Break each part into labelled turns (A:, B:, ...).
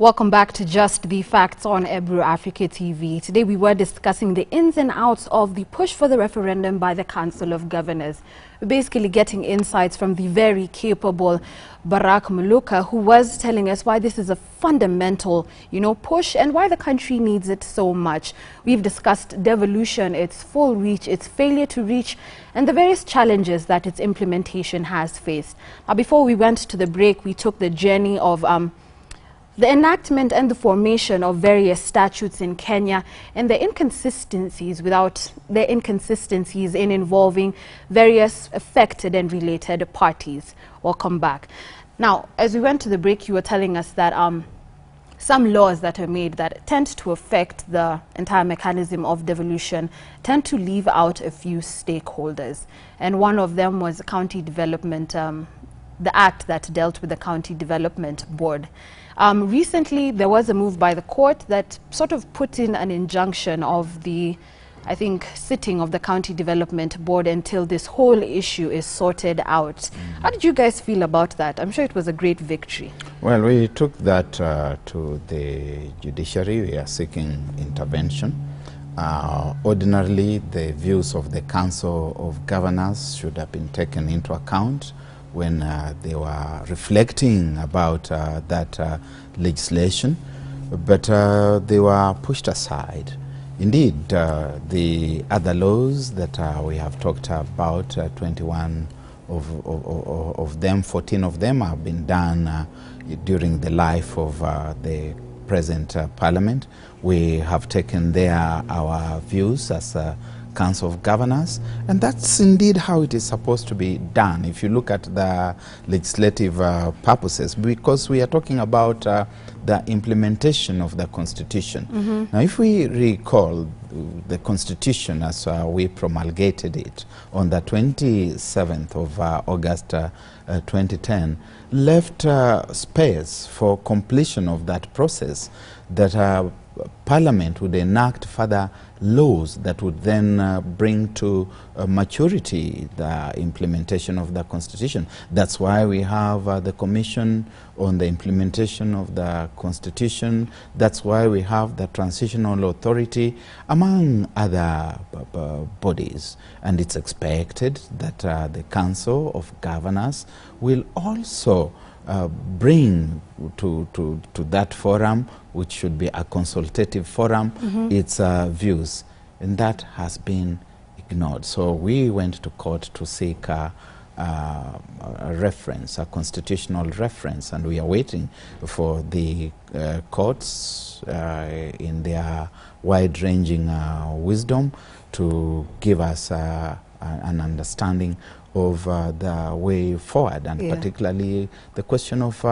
A: Welcome back to Just the Facts on Ebru Africa TV. Today we were discussing the ins and outs of the push for the referendum by the Council of Governors. We're basically getting insights from the very capable BARRACK MULUKA, who was telling us why this is a fundamental, push and why the country needs it so much. We've discussed devolution, its full reach, its failure to reach, and the various challenges that its implementation has faced. Now, before we went to the break, we took the journey of the enactment and the formation of various statutes in Kenya and the inconsistencies in involving various affected and related parties. Welcome back. Now, as we went to the break, you were telling us that some laws that are made that tend to affect the entire mechanism of devolution tend to leave out a few stakeholders. And one of them was county development, the act that dealt with the County Development Board. Recently, there was a move by the court that sort of put in an injunction of the, sitting of the County Development Board until this whole issue is sorted out. How did you guys feel about that? I'm sure it was a great victory.
B: Well, we took that to the judiciary. We are seeking intervention. Ordinarily, the views of the Council of Governors should have been taken into account when they were reflecting about that legislation, but they were pushed aside. Indeed, the other laws that we have talked about, 21 of them, 14 of them have been done during the life of the present Parliament. We have taken there our views as Council of Governors, and that's indeed how it is supposed to be done if you look at the legislative purposes, because we are talking about the implementation of the Constitution. Now, if we recall the Constitution as we promulgated it on the 27th of August 2010, left space for completion of that process, that Parliament would enact further laws that would then bring to maturity the implementation of the Constitution. That's why we have the Commission on the Implementation of the Constitution. That's why we have the Transitional Authority, among other bodies. And it's expected that the Council of Governors will also bring to that forum, which should be a consultative forum, its views, and that has been ignored. So we went to court to seek a reference, a constitutional reference, and we are waiting for the courts in their wide-ranging wisdom to give us an understanding of the way forward, and particularly the question of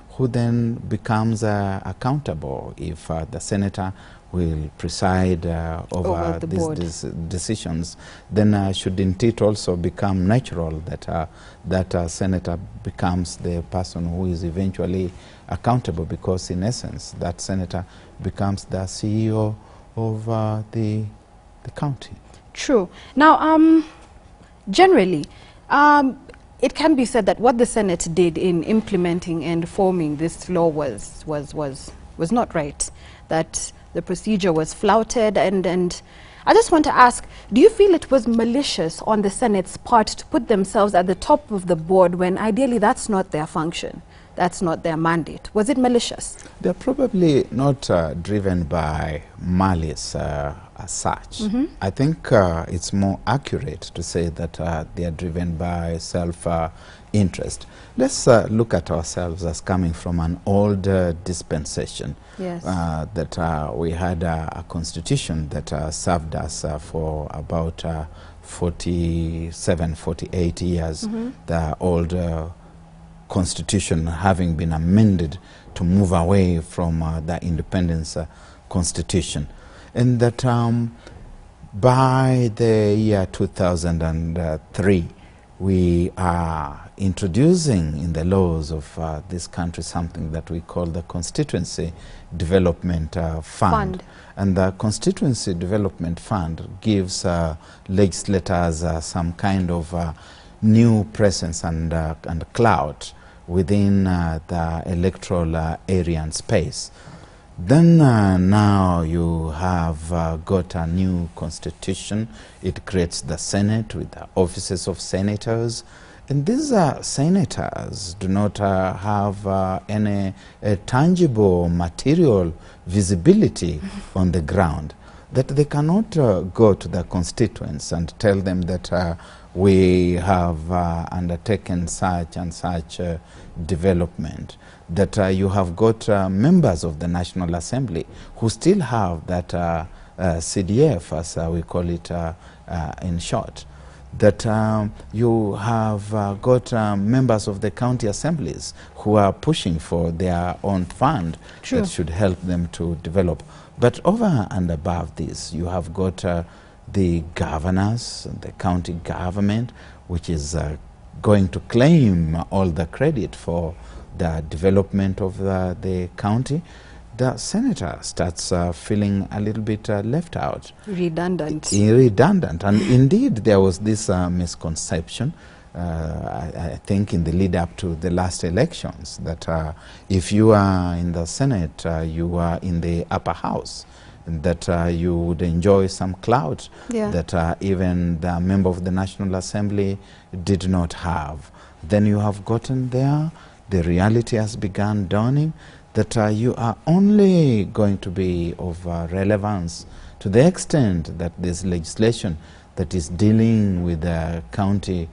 B: who then becomes accountable if the senator will preside over these decisions. Then shouldn't it also become natural that that senator becomes the person who is eventually accountable, because in essence that senator becomes the CEO of the county? True.
A: Now, generally, it can be said that what the Senate did in implementing and forming this law was not right, that the procedure was flouted, and I just want to ask, do you feel it was malicious on the Senate's part to put themselves at the top of the board when ideally that's not their function, that's not their mandate? Was it malicious?
B: They're probably not driven by malice as such. I think it's more accurate to say that they are driven by self-interest. Let's look at ourselves as coming from an old dispensation.
A: Yes.
B: That we had a constitution that served us for about 47, 48 years. The old constitution having been amended to move away from the independence constitution. And that by the year 2003, we are introducing in the laws of this country something that we call the Constituency Development Fund. And the Constituency Development Fund gives legislators some kind of new presence and clout within the electoral area and space. Then now you have got a new constitution. It creates the Senate with the offices of senators. And these senators do not have any tangible material visibility on the ground, that they cannot go to the constituents and tell them that we have undertaken such and such development, that you have got members of the National Assembly who still have that CDF, as we call it in short, that you have got members of the county assemblies who are pushing for their own fund that should help them to develop. But over and above this, you have got the governors, the county government, which is going to claim all the credit for the development of the county. The senator starts feeling a little bit left out.
A: Redundant.
B: Redundant. And indeed, there was this misconception, I think, in the lead up to the last elections, that if you are in the Senate, you are in the upper house, and that you would enjoy some clout that even the member of the National Assembly did not have. Then you have gotten there, the reality has begun dawning, that you are only going to be of relevance to the extent that this legislation that is dealing with the county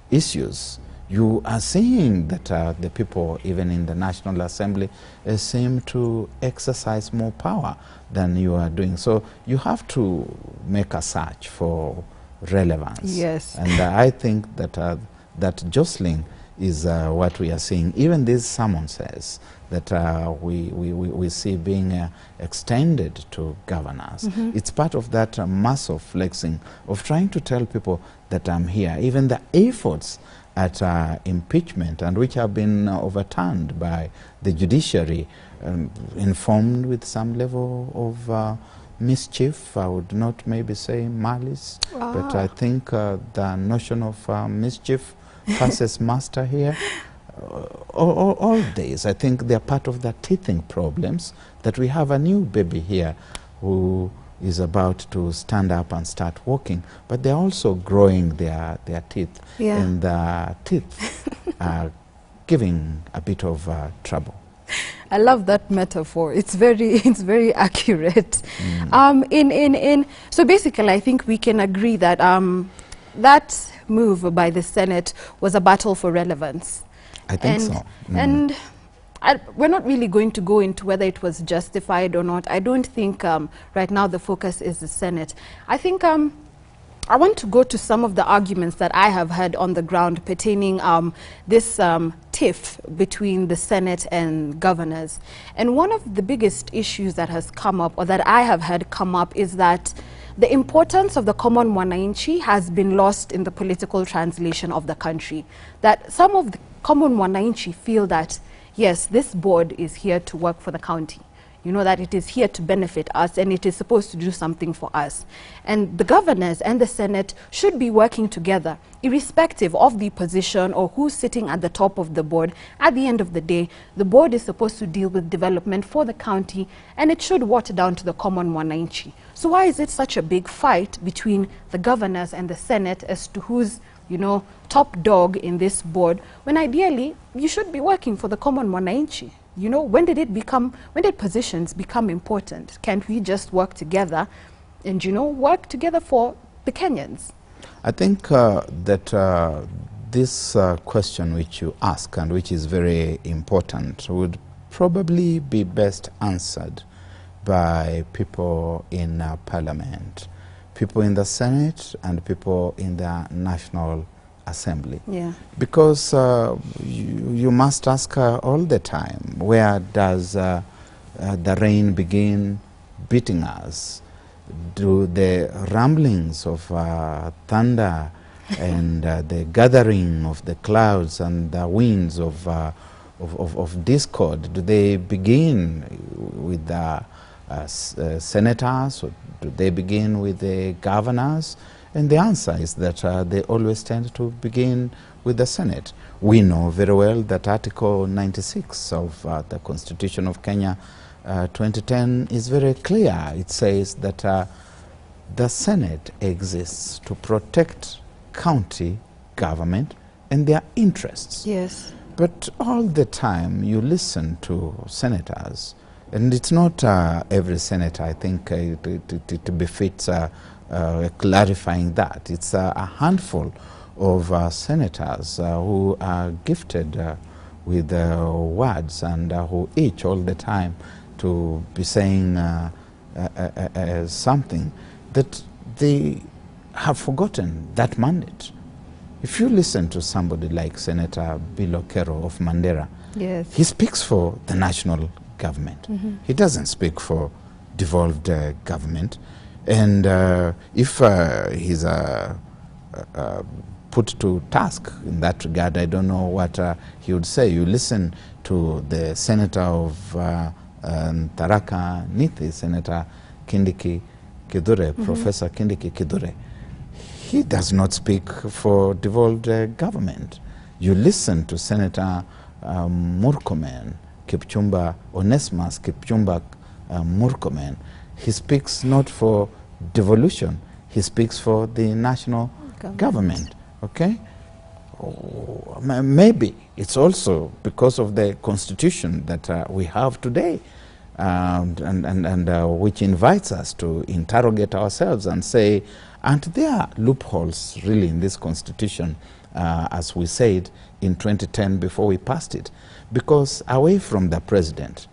B: issues. You are seeing that the people, even in the National Assembly, seem to exercise more power than you are doing. So you have to make a search for relevance.
A: Yes.
B: And I think that that jostling is what we are seeing. Even this sermon says that we see being extended to governors. It's part of that muscle flexing of trying to tell people that I'm here. Even the efforts at impeachment, and which have been overturned by the judiciary, informed with some level of mischief. I would not maybe say malice, but I think the notion of mischief passes master here. All days, I think they're part of the teething problems, that we have a new baby here who is about to stand up and start walking, but they're also growing their teeth, and the teeth are giving a bit of trouble.
A: I love that metaphor. It's very accurate. So basically, I think we can agree that that move by the Senate was a battle for relevance.
B: I think so.
A: And we're not really going to go into whether it was justified or not. I don't think right now the focus is the Senate. I think I want to go to some of the arguments that I have heard on the ground pertaining this tiff between the Senate and governors. And one of the biggest issues that has come up, or that I have heard come up, is that the importance of the common mwananchi has been lost in the political translation of the country. That some of the common mwananchi feel that, yes, this board is here to work for the county. You know, that it is here to benefit us and it is supposed to do something for us. And the governors and the Senate should be working together, irrespective of the position or who's sitting at the top of the board. At the end of the day, the board is supposed to deal with development for the county, and it should water down to the common mwananchi. So why is it such a big fight between the governors and the Senate as to who's, you know, top dog in this board, when ideally you should be working for the common mwananchi? You know, when did positions become important? Can't we just work together and, you know, work together for the Kenyans?
B: I think that this question which you ask, and which is very important, would probably be best answered by people in Parliament, people in the Senate and people in the National Assembly.
A: Yeah.
B: Because you must ask all the time, where does the rain begin beating us? Do the rumblings of thunder and the gathering of the clouds and the winds of discord, do they begin with the senators, or do they begin with the governors? And the answer is that they always tend to begin with the Senate. We know very well that Article 96 of the Constitution of Kenya 2010 is very clear. It says that the Senate exists to protect county government and their interests.
A: Yes.
B: But all the time you listen to senators, and it's not every senator, I think it befits clarifying that. It's a handful of senators who are gifted with words and who each all the time to be saying something that they have forgotten that mandate. If you listen to somebody like Senator Bill Okero of Mandera,
A: yes,
B: he speaks for the national government. He doesn't speak for devolved government. And if he's put to task in that regard, I don't know what he would say. You listen to the senator of Tharaka Nithi, Senator Kindiki Kidure, Professor Kindiki Kidure. He does not speak for devolved government. You listen to Senator Murkomen, Kipchumba, Onesmus Kipchumba Murkomen. He speaks not for devolution, he speaks for the national government. Okay? Oh, maybe it's also because of the constitution that we have today, and which invites us to interrogate ourselves and say, aren't there loopholes really in this constitution, as we said in 2010 before we passed it? Because away from the president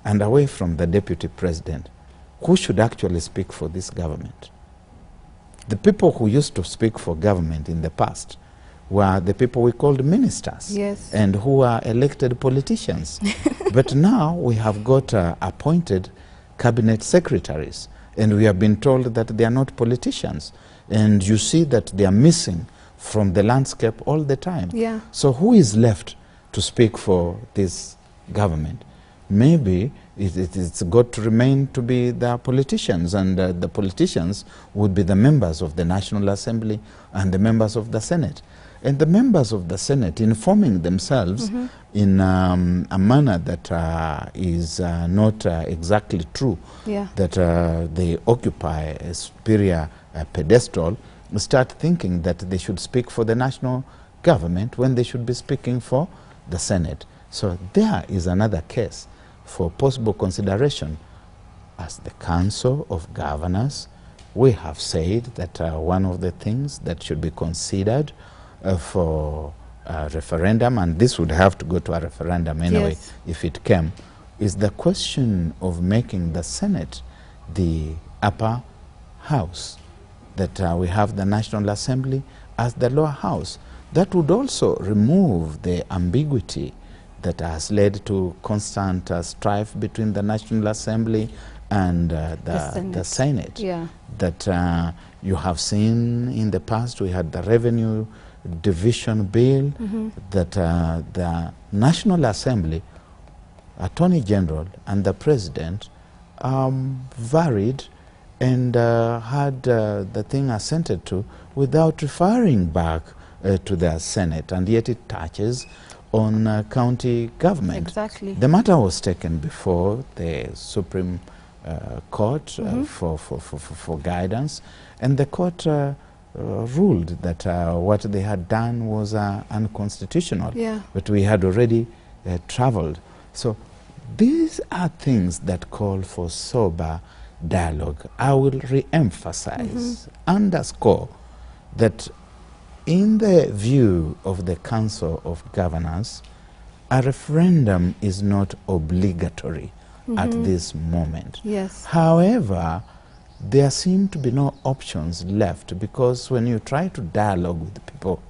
B: and away from the deputy president, who should actually speak for this government? The people who used to speak for government in the past were the people we called ministers,
A: yes,
B: and who are elected politicians. But now we have got appointed cabinet secretaries, and we have been told that they are not politicians. And you see that they are missing from the landscape all the time.
A: Yeah.
B: So who is left to speak for this government? Maybe it's got to remain to be the politicians, and the politicians would be the members of the National Assembly and the members of the Senate. And the members of the Senate informing themselves in a manner that is not exactly true,
A: yeah,
B: that they occupy a superior pedestal, start thinking that they should speak for the national government when they should be speaking for the Senate. So there is another case for possible consideration. As the Council of Governors, we have said that one of the things that should be considered for a referendum, and this would have to go to a referendum anyway,
A: yes,
B: if it came, is the question of making the Senate the upper house, that we have the National Assembly as the lower house. That would also remove the ambiguity that has led to constant strife between the National Assembly and the Senate.
A: Yeah.
B: That you have seen in the past, we had the revenue division bill, that the National Assembly, Attorney General and the President varied and had the thing assented to without referring back to the Senate, and yet it touches on county government.
A: Exactly.
B: The matter was taken before the Supreme Court for guidance, and the court ruled that what they had done was unconstitutional.
A: Yeah.
B: But we had already traveled. So these are things that call for sober dialogue. I will re-emphasize, underscore that in the view of the Council of Governors, a referendum is not obligatory at this moment.
A: Yes.
B: However, there seem to be no options left, because when you try to dialogue with people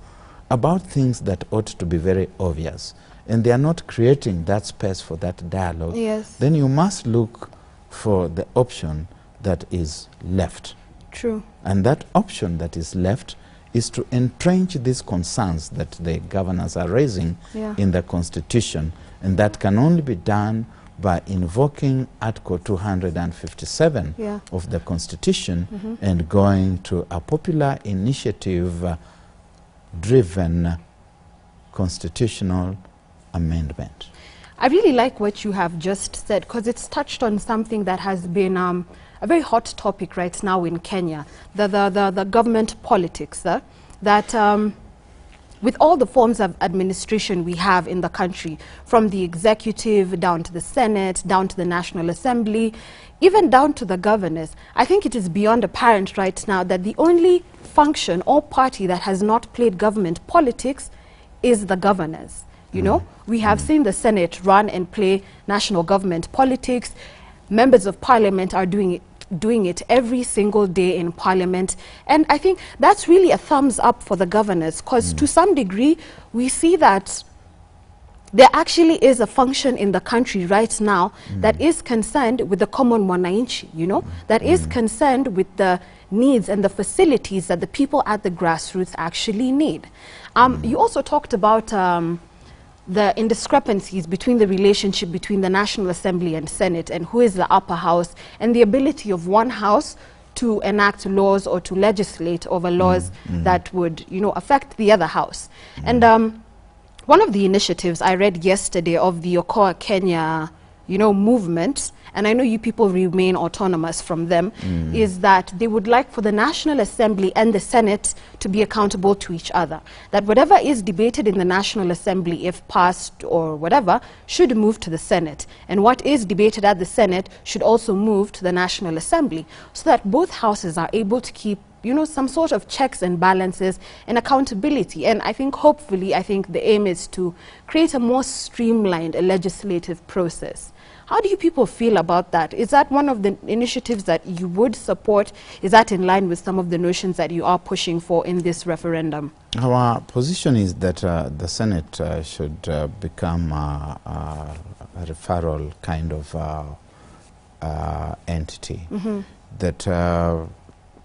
B: about things that ought to be very obvious, and they are not creating that space for that dialogue,
A: yes,
B: then you must look for the option that is left.
A: true.
B: And that option that is left is to entrench these concerns that the governors are raising
A: Yeah.
B: in the Constitution, and that can only be done by invoking Article 257
A: Yeah.
B: of the Constitution and going to a popular initiative driven constitutional amendment.
A: I really like what you have just said, because it's touched on something that has been a very hot topic right now in Kenya, the government politics, that with all the forms of administration we have in the country, from the executive down to the Senate, down to the National Assembly, even down to the governors, I think it is beyond apparent right now that the only function or party that has not played government politics is the governors. You know, we have seen the Senate run and play national government politics. Members of Parliament are doing it every single day in Parliament. And I think that's really a thumbs up for the governors, because to some degree, we see that there actually is a function in the country right now that is concerned with the common mwananchi, you know, that is concerned with the needs and the facilities that the people at the grassroots actually need. You also talked about the indiscrepancies between the relationship between the National Assembly and Senate, and who is the upper house, and the ability of one house to enact laws or to legislate over laws that would, you know, affect the other house. And one of the initiatives I read yesterday of the Okoa Kenya, you know, movement, and I know you people remain autonomous from them, is that they would like for the National Assembly and the Senate to be accountable to each other. That whatever is debated in the National Assembly, if passed or whatever, should move to the Senate. And what is debated at the Senate should also move to the National Assembly, so that both houses are able to keep, you know, some sort of checks and balances and accountability. And I think, hopefully, I think the aim is to create a more streamlined legislative process. How do you people feel about that? Is that one of the initiatives that you would support? Is that in line with some of the notions that you are pushing for in this referendum?
B: Our position is that the Senate should become a referral kind of entity, that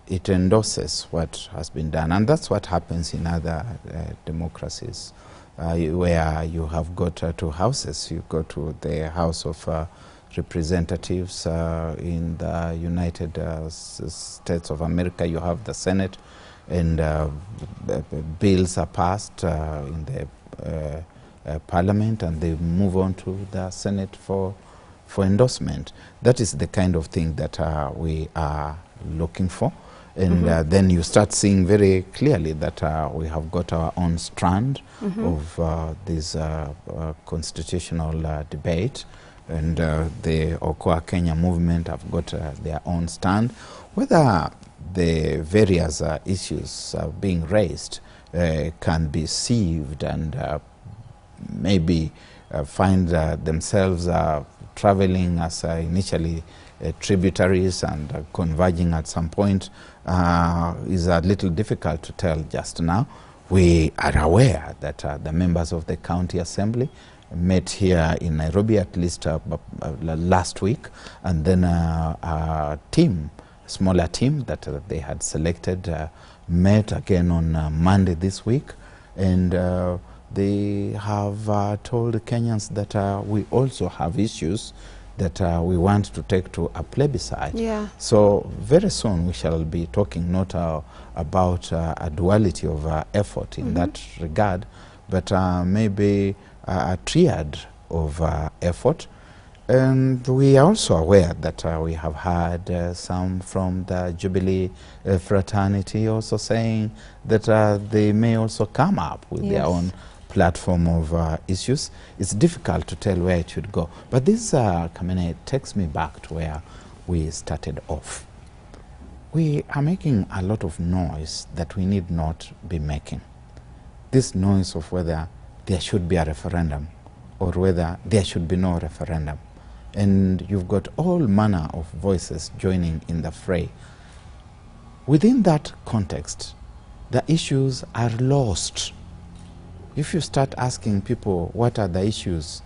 B: it endorses what has been done. And that's what happens in other democracies. Where you have got two houses. You go to the House of Representatives in the United States of America. You have the Senate, and bills are passed in the Parliament, and they move on to the Senate for endorsement. That is the kind of thing that we are looking for. And then you start seeing very clearly that we have got our own strand of this constitutional debate, and the Okoa Kenya movement have got their own stand. Whether the various issues being raised can be sieved and maybe find themselves traveling as initially tributaries and converging at some point is a little difficult to tell just now. We are aware that the members of the County Assembly met here in Nairobi at least last week, and then a smaller team that they had selected met again on Monday this week, and they have told Kenyans that we also have issues that we want to take to a plebiscite. Yeah. So very soon we shall be talking not about a duality of effort in that regard, but maybe a triad of effort. And we are also aware that we have had some from the Jubilee fraternity also saying that they may also come up with their own platform of issues. It's difficult to tell where it should go. But this, Kamene, takes me back to where we started off. We are making a lot of noise that we need not be making. This noise of whether there should be a referendum or whether there should be no referendum. And you've got all manner of voices joining in the fray. Within that context, the issues are lost. If you start asking people what are the issues,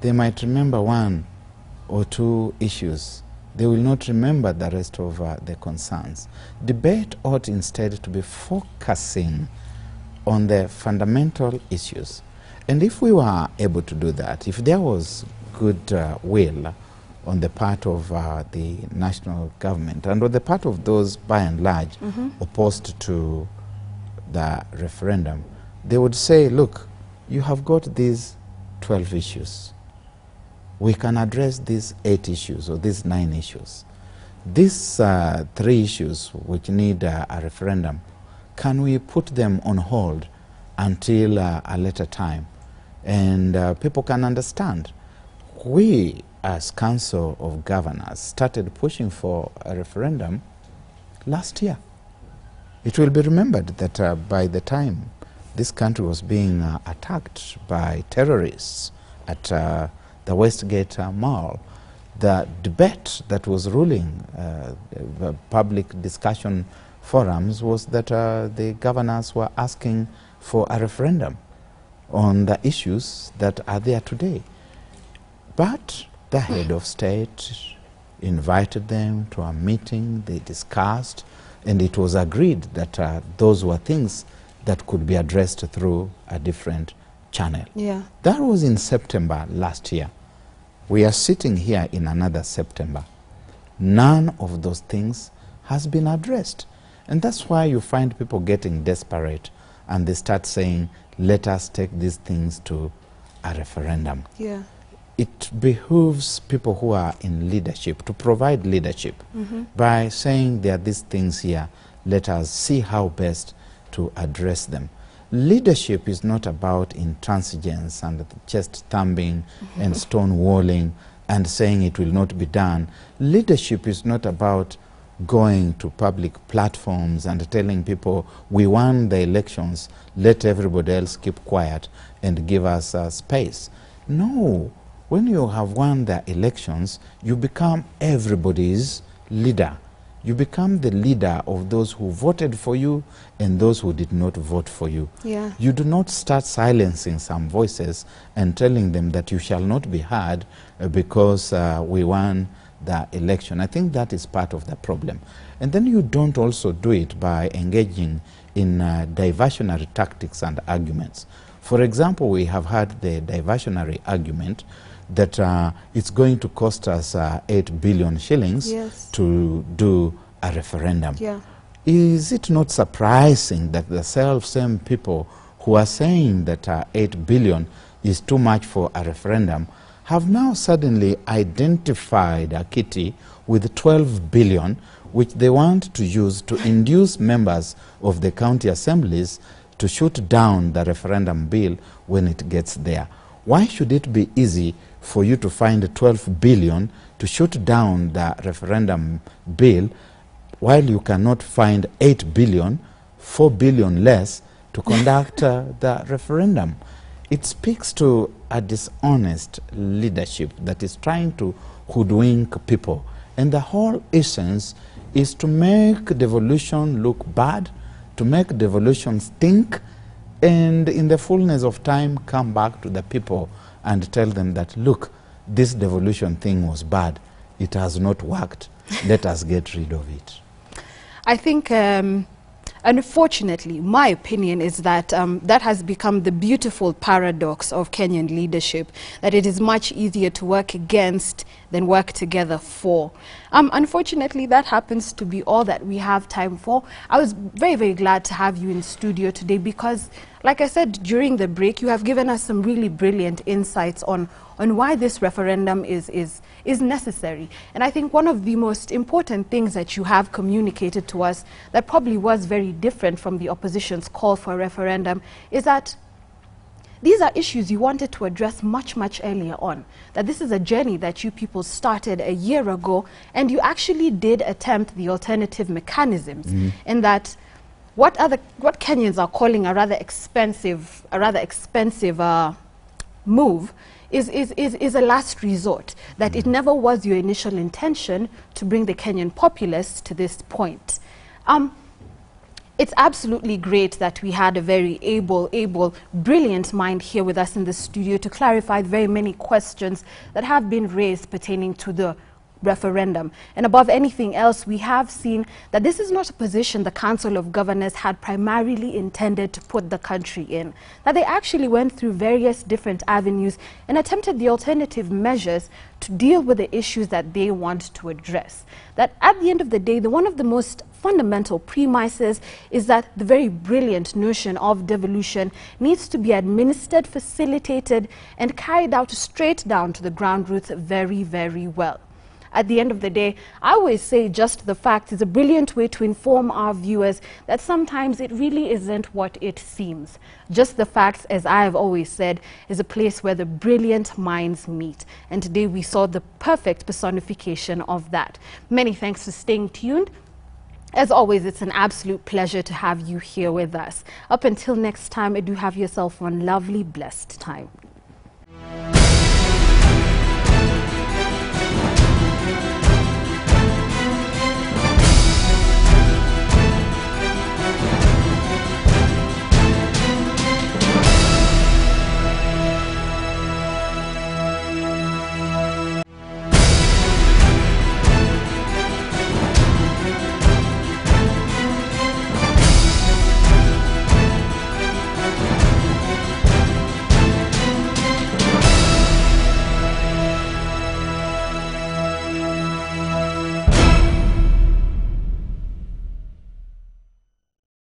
B: they might remember one or two issues. They will not remember the rest of the concerns. Debate ought instead to be focusing on the fundamental issues. And if we were able to do that, if there was good will on the part of the national government and on the part of those, by and large, opposed to the referendum. They would say, look, you have got these 12 issues. We can address these 8 issues or these 9 issues. These 3 issues which need a referendum, can we put them on hold until a later time? And people can understand. We, as Council of Governors, started pushing for a referendum last year. It will be remembered that by the time this country was being attacked by terrorists at the Westgate Mall, the debate that was ruling the public discussion forums was that the governors were asking for a referendum on the issues that are there today. But the head of state invited them to a meeting, they discussed, and it was agreed that those were things that could be addressed through a different channel.
A: Yeah.
B: That was in September last year. We are sitting here in another September. None of those things has been addressed. And that's why you find people getting desperate and they start saying, let us take these things to a referendum.
A: Yeah.
B: It behooves people who are in leadership to provide leadership by saying there are these things here, let us see how best to address them. Leadership is not about intransigence and chest thumping and stonewalling and saying it will not be done. Leadership is not about going to public platforms and telling people we won the elections, let everybody else keep quiet and give us space. No, when you have won the elections, you become everybody's leader. You become the leader of those who voted for you and those who did not vote for you.
A: Yeah.
B: You do not start silencing some voices and telling them that you shall not be heard because we won the election. I think that is part of the problem. And then you don't also do it by engaging in diversionary tactics and arguments. For example, we have had the diversionary argument that it's going to cost us 8 billion shillings to do a referendum.
A: Yeah.
B: Is it not surprising that the same people who are saying that 8 billion is too much for a referendum have now suddenly identified a kitty with 12 billion which they want to use to induce members of the county assemblies to shoot down the referendum bill when it gets there? Why should it be easy for you to find 12 billion to shoot down the referendum bill while you cannot find 8 billion, 4 billion less to conduct the referendum? It speaks to a dishonest leadership that is trying to hoodwink people. And the whole essence is to make devolution look bad, to make devolution stink, and in the fullness of time come back to the people and tell them that, look, this devolution thing was bad. It has not worked. Let us get rid of it.
A: I think, unfortunately, my opinion is that that has become the beautiful paradox of Kenyan leadership, that it is much easier to work against than work together for. Unfortunately, that happens to be all that we have time for. I was very, very glad to have you in studio today because, like I said during the break, you have given us some really brilliant insights on why this referendum is necessary. And I think one of the most important things that you have communicated to us that probably was very different from the opposition's call for a referendum is that these are issues you wanted to address much, much earlier on. That this is a journey that you people started a year ago, and you actually did attempt the alternative mechanisms, and that what Kenyans are calling a rather expensive move is a last resort, that it never was your initial intention to bring the Kenyan populace to this point. It's absolutely great that we had a very able, brilliant mind here with us in the studio to clarify very many questions that have been raised pertaining to the referendum. And above anything else, we have seen that this is not a position the Council of Governors had primarily intended to put the country in, that they actually went through various different avenues and attempted the alternative measures to deal with the issues that they want to address. That at the end of the day, one of the most fundamental premises is that the very brilliant notion of devolution needs to be administered, facilitated, and carried out straight down to the ground roots very, very well. At the end of the day, I always say just the facts is a brilliant way to inform our viewers that sometimes it really isn't what it seems. Just the facts, as I have always said, is a place where the brilliant minds meet. And today we saw the perfect personification of that. Many thanks for staying tuned. As always, it's an absolute pleasure to have you here with us. Up until next time, do have yourself one lovely, blessed time.